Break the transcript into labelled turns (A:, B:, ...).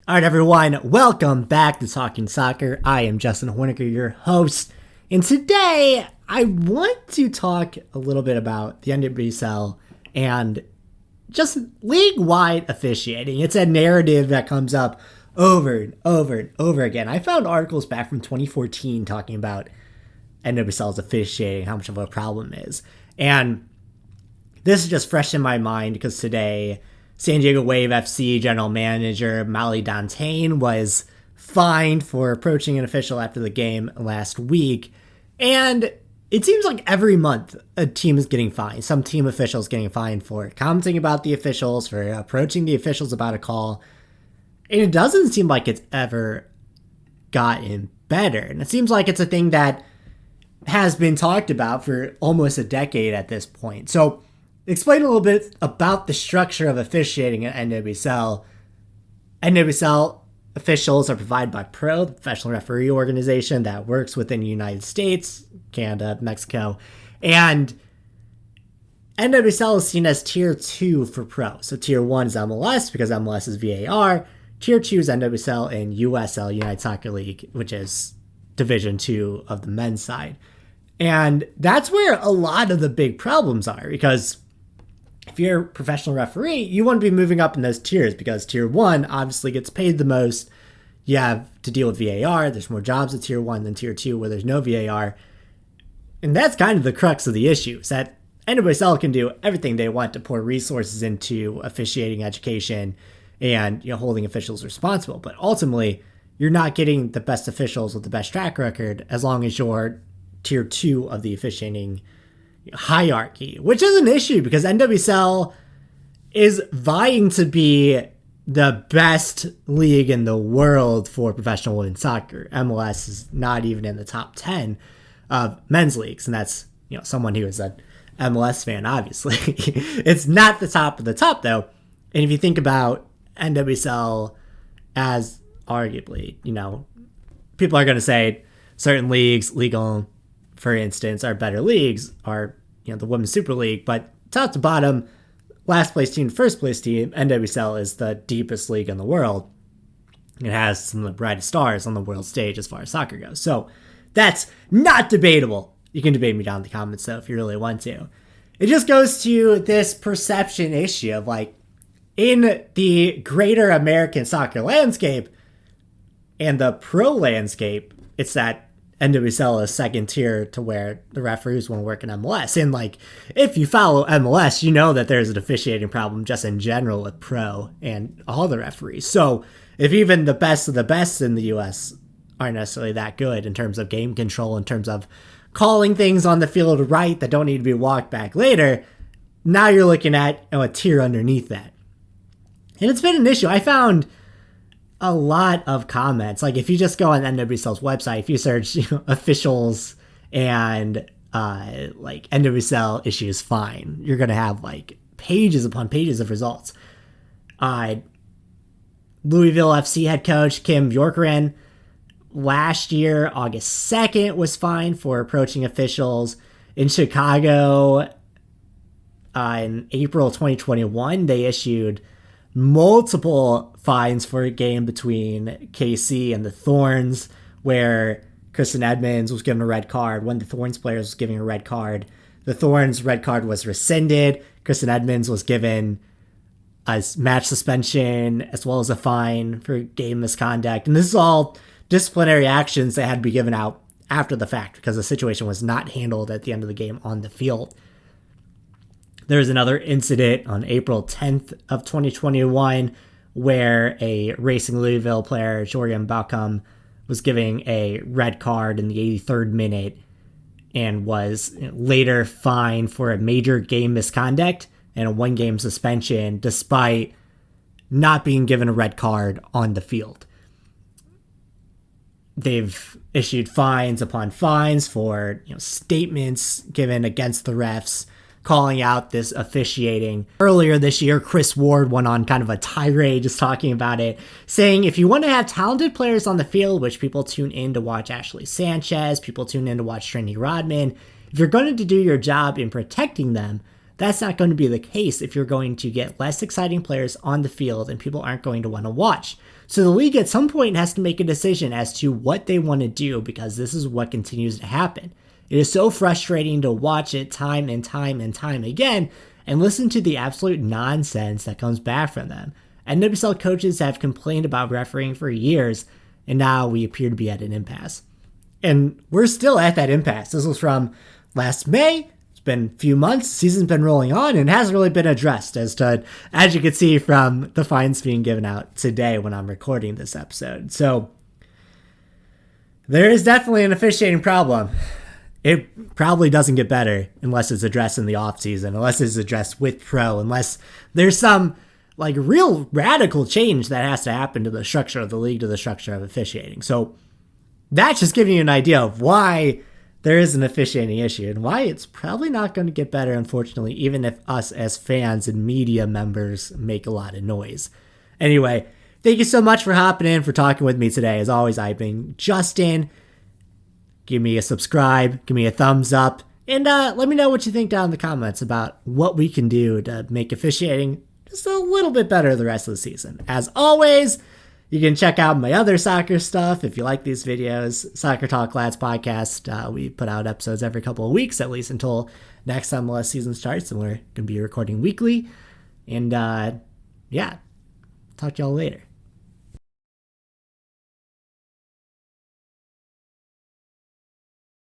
A: All right, everyone, welcome back to Talking Soccer. I am Justin Horniker, your host, and today I want to talk a little bit about the NWSL and just league-wide officiating. It's a narrative that comes up over and over and over again. I found articles back from 2014 talking about NWSL's officiating, how much of a problem it is. And this is just fresh in my mind because today, San Diego Wave FC general manager Molly Downtain was fined for approaching an official after the game last week. And it seems like every month a team is getting fined. Some team officials getting fined for commenting about the officials, for approaching the officials about a call. And it doesn't seem like it's ever gotten better. And it seems like it's a thing that has been talked about for almost a decade at this point. So explain a little bit about the structure of officiating at NWSL. NWSL officials are provided by PRO, the professional referee organization that works within the United States, Canada, Mexico, and NWSL is seen as Tier 2 for PRO. So Tier 1 is MLS because MLS is VAR. Tier 2 is NWSL and USL, United Soccer League, which is Division 2 of the men's side. And that's where a lot of the big problems are, because if you're a professional referee, you want to be moving up in those tiers because Tier 1 obviously gets paid the most. You have to deal with VAR. There's more jobs at Tier 1 than Tier 2 where there's no VAR. And that's kind of the crux of the issue, is that NWSL can do everything they want to pour resources into officiating education and holding officials responsible. But ultimately, you're not getting the best officials with the best track record as long as you're Tier 2 of the officiating hierarchy, which is an issue because NWSL is vying to be the best league in the world for professional women's soccer. MLS is not even in the top 10 of men's leagues, and that's someone who is an MLS fan, obviously. It's not the top of the top, though. And if you think about NWSL as arguably, people are going to say certain leagues, legal, for instance, are better leagues, are the Women's Super League, but top to bottom, last place team, first place team, NWSL is the deepest league in the world. It has some of the brightest stars on the world stage as far as soccer goes. So that's not debatable. You can debate me down in the comments though if you really want to. It just goes to this perception issue of in the greater American soccer landscape and the pro landscape, it's that NWSL is second tier to where the referees want to work in MLS. And if you follow MLS, you know that there's an officiating problem just in general with pro and all the referees. So if even the best of the best in the US aren't necessarily that good in terms of game control, in terms of calling things on the field right that don't need to be walked back later, now you're looking at a tier underneath that. And it's been an issue. I found a lot of comments. If you just go on NWSL's website, if you search officials and NWSL issues fine, you're gonna have pages upon pages of results. Louisville FC head coach Kim Bjorkgren last year, August 2nd, was fined for approaching officials. In Chicago, in April 2021, they issued multiple fines for a game between KC and the Thorns, where Kristen Edmonds was given a red card. One of the Thorns players was giving a red card. The Thorns red card was rescinded. Kristen Edmonds was given a match suspension as well as a fine for game misconduct. And this is all disciplinary actions that had to be given out after the fact because the situation was not handled at the end of the game on the field. There was another incident on April 10th of 2021 where a Racing Louisville player, Jorian Baucom, was giving a red card in the 83rd minute and was later fined for a major game misconduct and a one-game suspension despite not being given a red card on the field. They've issued fines upon fines for statements given against the refs, calling out this officiating. Earlier this year, Chris Ward went on kind of a tirade just talking about it, saying if you want to have talented players on the field, which people tune in to watch Ashley Sanchez, people tune in to watch Trinity Rodman, if you're going to do your job in protecting them, that's not going to be the case if you're going to get less exciting players on the field and people aren't going to want to watch. So the league at some point has to make a decision as to what they want to do, because this is what continues to happen. It is so frustrating to watch it time and time and time again and listen to the absolute nonsense that comes back from them. NWSL coaches have complained about refereeing for years, and now we appear to be at an impasse. And we're still at that impasse. This was from last May. It's been a few months. The season's been rolling on and hasn't really been addressed as you can see from the fines being given out today when I'm recording this episode. So there is definitely an officiating problem. It probably doesn't get better unless it's addressed in the offseason, unless it's addressed with pro, unless there's some real radical change that has to happen to the structure of the league, to the structure of officiating. So that's just giving you an idea of why there is an officiating issue and why it's probably not going to get better, unfortunately, even if us as fans and media members make a lot of noise. Anyway, thank you so much for hopping in, for talking with me today. As always, I've been Justin. Give me a subscribe, give me a thumbs up, and let me know what you think down in the comments about what we can do to make officiating just a little bit better the rest of the season. As always, you can check out my other soccer stuff if you like these videos. Soccer Talk Lads podcast. We put out episodes every couple of weeks, at least until next MLS season starts, and we're going to be recording weekly. And yeah, talk to y'all later.